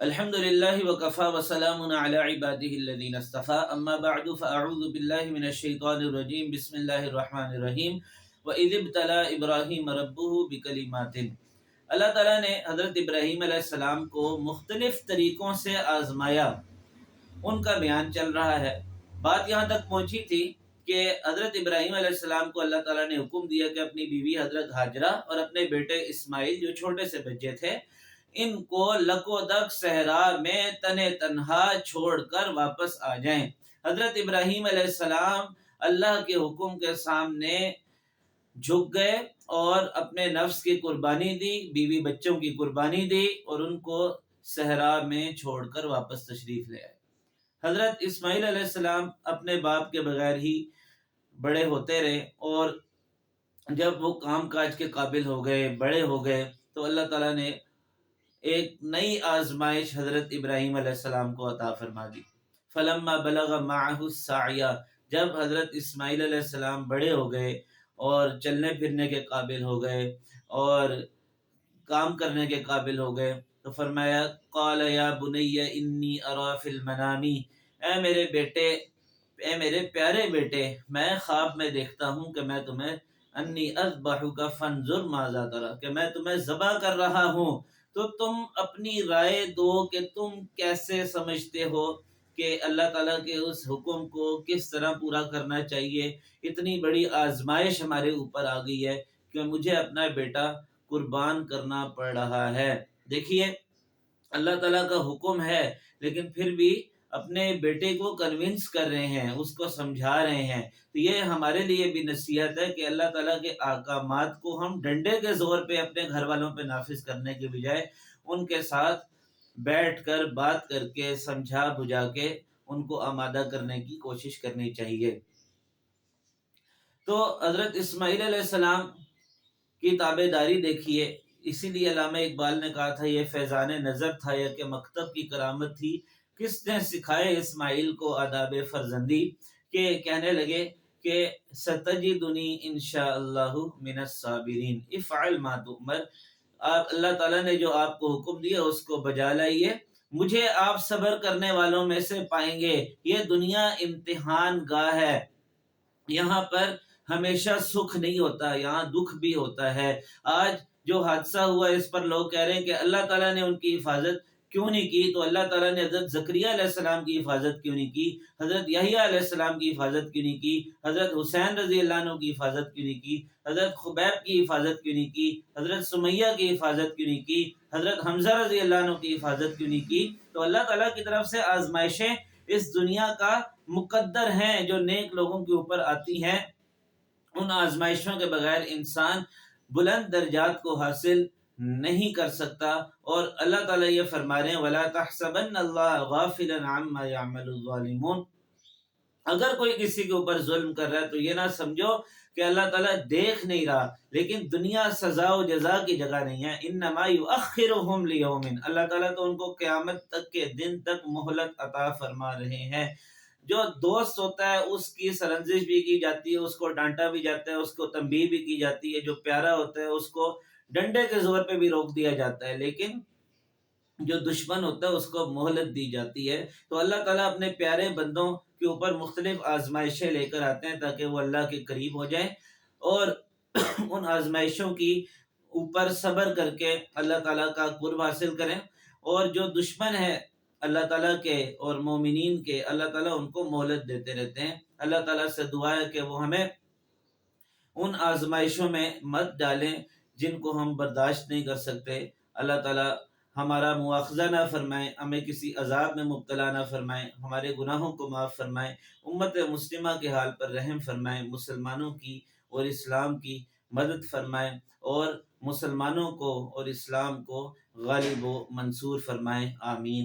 الحمد للہ وکفا وسلام علی عبادہ الذین اصطفى اما بعد فاعوذ باللہ من الشیطان الرجیم بسم اللہ الرحمن الرحیم وَإِذِ ابْتَلَىٰ إِبْرَاهِيمَ رَبُّهُ بِكَلِمَاتٍ اللہ تعالیٰ نے حضرت ابراہیم علیہ السلام کو مختلف طریقوں سے آزمایا، ان کا بیان چل رہا ہے۔ بات یہاں تک پہنچی تھی کہ حضرت ابراہیم علیہ السلام کو اللہ تعالیٰ نے حکم دیا کہ اپنی بیوی حضرت ہاجرہ اور اپنے بیٹے اسماعیل جو چھوٹے سے بچے تھے، ان کو لکودک صحرا میں تنے تنہا چھوڑ کر واپس آ جائیں۔ حضرت ابراہیم علیہ السلام اللہ کے حکم کے سامنے جھک گئے اور اپنے نفس کی قربانی دی، بیوی بچوں کی قربانی دی اور ان کو صحرا میں چھوڑ کر واپس تشریف لے آئے۔ حضرت اسماعیل علیہ السلام اپنے باپ کے بغیر ہی بڑے ہوتے رہے، اور جب وہ کام کاج کے قابل ہو گئے، بڑے ہو گئے، تو اللہ تعالیٰ نے ایک نئی آزمائش حضرت ابراہیم علیہ السلام کو عطا فرما دی۔ فلما بلغ معه السعی، جب حضرت اسماعیل علیہ السلام بڑے ہو گئے اور چلنے پھرنے کے قابل ہو گئے اور کام کرنے کے قابل ہو گئے، تو فرمایا قال یا بنی انی اری فی المنام، اے میرے بیٹے، اے میرے پیارے بیٹے، میں خواب میں دیکھتا ہوں کہ میں تمہیں انی اذبحک فانظر ماذا تری، کہ میں تمہیں ذبح کر رہا ہوں، تو تم اپنی رائے دو کہ تم کیسے سمجھتے ہو کہ اللہ تعالیٰ کے اس حکم کو کس طرح پورا کرنا چاہیے۔ اتنی بڑی آزمائش ہمارے اوپر آ گئی ہے کہ مجھے اپنا بیٹا قربان کرنا پڑ رہا ہے۔ دیکھیے، اللہ تعالیٰ کا حکم ہے، لیکن پھر بھی اپنے بیٹے کو کنونس کر رہے ہیں، اس کو سمجھا رہے ہیں۔ تو یہ ہمارے لیے بھی نصیحت ہے کہ اللہ تعالیٰ کے احکامات کو ہم ڈنڈے کے زور پہ اپنے گھر والوں پہ نافذ کرنے کے بجائے ان کے ساتھ بیٹھ کر بات کر کے سمجھا بجھا کے ان کو آمادہ کرنے کی کوشش کرنی چاہیے۔ تو حضرت اسماعیل علیہ السلام کی تابع داری دیکھیے، اسی لیے علامہ اقبال نے کہا تھا یہ فیضان نظر تھا یا کہ مکتب کی کرامت تھی، کس نے سکھائے اسماعیل کو آداب فرزندی، کہ کہنے لگے کہ ستجدنی انشاءاللہ من الصابرین، افعل ما تؤمر، آپ اللہ تعالیٰ نے جو آپ کو حکم دیا اس کو بجا لائیے، مجھے آپ صبر کرنے والوں میں سے پائیں گے۔ یہ دنیا امتحان گاہ ہے، یہاں پر ہمیشہ سکھ نہیں ہوتا، یہاں دکھ بھی ہوتا ہے۔ آج جو حادثہ ہوا اس پر لوگ کہہ رہے ہیں کہ اللہ تعالیٰ نے ان کی حفاظت کیوں نہیں کی، تو اللہ تعالیٰ نے حضرت زکریا علیہ السلام کی حفاظت کیوں نہیں کی، حضرت یحییٰ علیہ السلام کی حفاظت کیوں نہیں کی، حضرت حسین رضی اللہ عنہ کی حفاظت کیوں نہیں کی، حضرت خبیب کی حفاظت کیوں نہیں کی، حضرت سمیہ کی حفاظت کیوں نہیں کی، حضرت حمزہ رضی اللہ عنہ کی حفاظت کیوں نہیں کی۔ تو اللہ تعالیٰ کی طرف سے آزمائشیں اس دنیا کا مقدر ہیں جو نیک لوگوں کے اوپر آتی ہیں۔ ان آزمائشوں کے بغیر انسان بلند درجات کو حاصل نہیں کر سکتا، اور اللہ تعالیٰ یہ فرما رہے ہیں وَلَا تَحْسَبَنَّ اللَّهَ غَافِلًا عَمَّا يَعْمَلُ الظَّالِمُونَ، اگر کوئی کسی کے اوپر ظلم کر رہا ہے تو یہ نہ سمجھو کہ اللہ تعالیٰ دیکھ نہیں رہا، لیکن دنیا سزا و جزا کی جگہ نہیں ہے۔ انما یؤخرهم لیوم، اللہ تعالیٰ تو ان کو قیامت تک کے دن تک مہلت عطا فرما رہے ہیں۔ جو دوست ہوتا ہے اس کی سرنجش بھی کی جاتی ہے، اس کو ڈانٹا بھی جاتا ہے، اس کو تنبیہ بھی کی جاتی ہے، جو پیارا ہوتا ہے اس کو ڈنڈے کے زور پہ بھی روک دیا جاتا ہے، لیکن جو دشمن ہوتا ہے اس کو مہلت دی جاتی ہے۔ تو اللہ تعالیٰ اپنے پیارے بندوں کے اوپر مختلف آزمائشیں لے کر آتے ہیں تاکہ وہ اللہ کے قریب ہو جائیں، اور ان آزمائشوں کی اوپر صبر کر کے اللہ تعالیٰ کا قرب حاصل کریں، اور جو دشمن ہے اللہ تعالیٰ کے اور مومنین کے، اللہ تعالیٰ ان کو مہلت دیتے رہتے ہیں۔ اللہ تعالیٰ سے دعا ہے کہ وہ ہمیں ان آزمائشوں میں مت ڈالیں جن کو ہم برداشت نہیں کر سکتے۔ اللہ تعالیٰ ہمارا مواخذہ نہ فرمائیں، ہمیں کسی عذاب میں مبتلا نہ فرمائیں، ہمارے گناہوں کو معاف فرمائیں، امت مسلمہ کے حال پر رحم فرمائیں، مسلمانوں کی اور اسلام کی مدد فرمائیں، اور مسلمانوں کو اور اسلام کو غالب و منصور فرمائیں۔ آمین۔